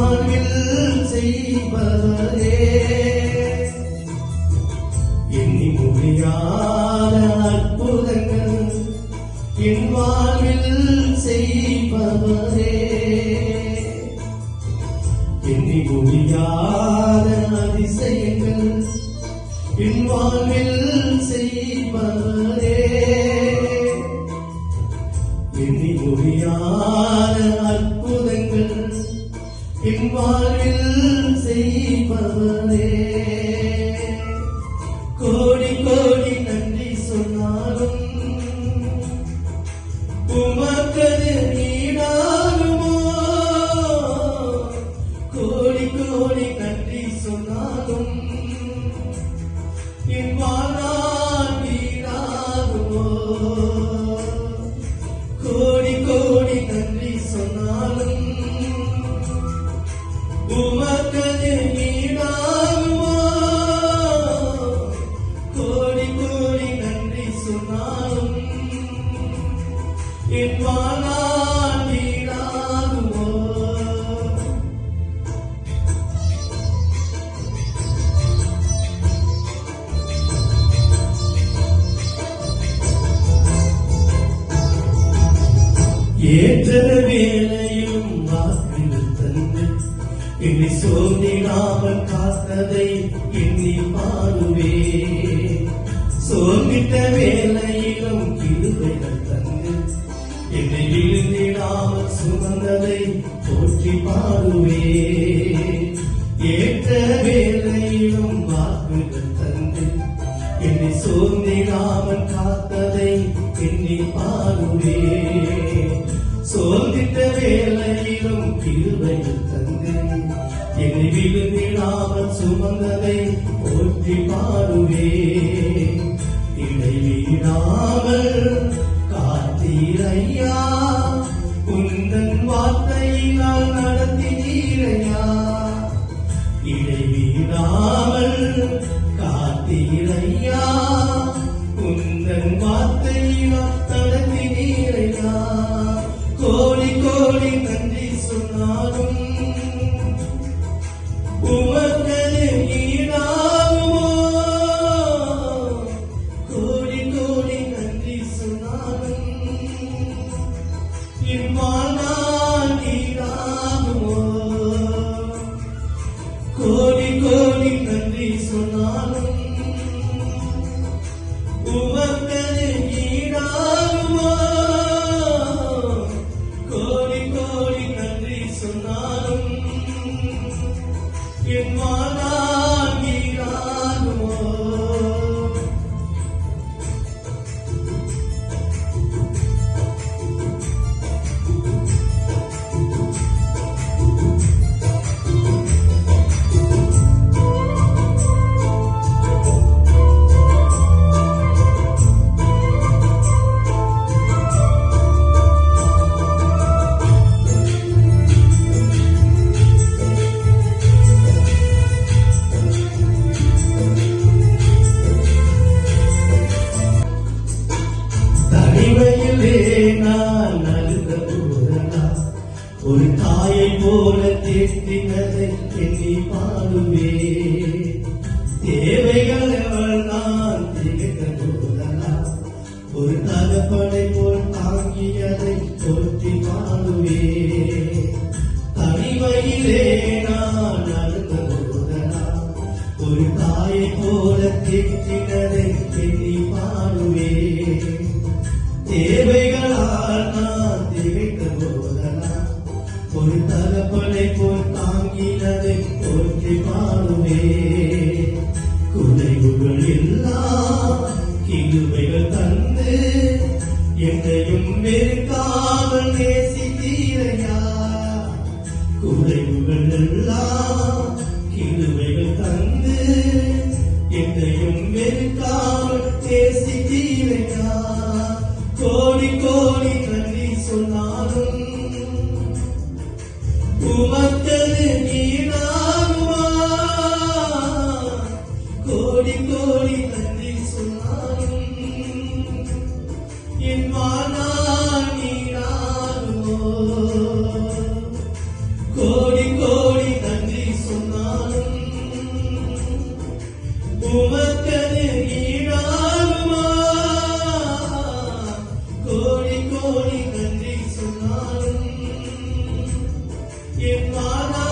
வாழ்வில் செய்பவரே, எண்ணி முடியாத அற்புதங்கள் என் வாழ்வில் செய்பவரே, எண்ணி முடியாத அதிசயங்கள் என் வாழ்வில் செய்பவரே, எண்ணி முடியாத அற்புதங்கள் என் வாழ்வில் செய்பவரே. கோடி கோடி நன்றி சொன்னாலும் உமக்கது ஈடாகுமோ, கோடி கோடி நன்றி சொன்னாலும் என் வாழ்நாள் ஈடாகுமோ, கோடி கோடி நன்றி சொன்னாலும் உமக்கது ஈடாகுமோ, கோடி கோடி நன்றி சொன்னாலும் என் வாழ்நாள் ஈடாகுமோ. ஏற்ற வேளையும் வாக்குகள் தந்து என்னை சோர்ந்திடாமல் காத்ததை எண்ணி பாடுவே, சோர்ந்திட்ட வேளையிலும் கிருபைகள் தந்து என்னை விழுந்திடாமல் சுமந்ததை போற்றி பாடுவே, ஏற்ற வேளையிலும் வாக்குகள் தந்து என்னை சோர்ந்திடாமல் காத்ததை எண்ணி பாடுவே, சோர்ந்திட்ட வேளையிலும் கிருபைகள் தந்து என்னை விழுந்திடாமல் சுமந்ததை போற்றி பாடுவே, இடைவிடாமல் காத்தீரையா, உந்தன் வார்த்தையினால் நடத்தினீரையா, இடைவிடாமல் காத்தீரையா, உந்தன் வார்த்தையினால் நடத்தினீரையா, கோடி கோடி நன்றி சொன்னாலும் உமக்கது ஈடாகுமோ, கோடி கோடி நன்றி சொன்னாலும் என் வாழ்நாள் ஈடாகுமோ, கோடி கோடி நன்றி சொன்னாலும் உமக்கது ஈடாகுமோ, கோடி கோடி நன்றி சொன்னாலும் என் வாழ்நாள் ஈடாகுமோ. நான் அழுத போதெல்லாம் ஒரு தாயை போல தேற்றினதை எண்ணி பாடுவே, தேவைகள் எவள் நான் திகைத்த போதெல்லாம் ஒரு தகப்பனை போல் தாங்கியதை போற்றி பாடுவே, தனிமையிலே நான் அழுத போதெல்லாம் ஒரு தாயை போல தேற்றினதை எண்ணி பாடுவே, தேவைகளால் நான் திகைத்த போதெல்லாம் ஒரு தகப்பனை போல் தாங்கினதை போற்றி பாடுவே, குறைவுகள் எல்லாம் கிருபைகள் தந்து என்னையும் வெறுக்காமல் நேசித்தீரையா, குறைவுகள் எல்லாம் கிருபைகள் தந்து என்னையும் வெறுக்காமல் நேசித்தீரையா, கோடி கோடி நன்றி சொன்னாலும் உமக்கது ஈடாகுமா, உமக்கது ஈடாகுமா? கோடி கோடி நன்றி சொன்னாலும் என் மாதா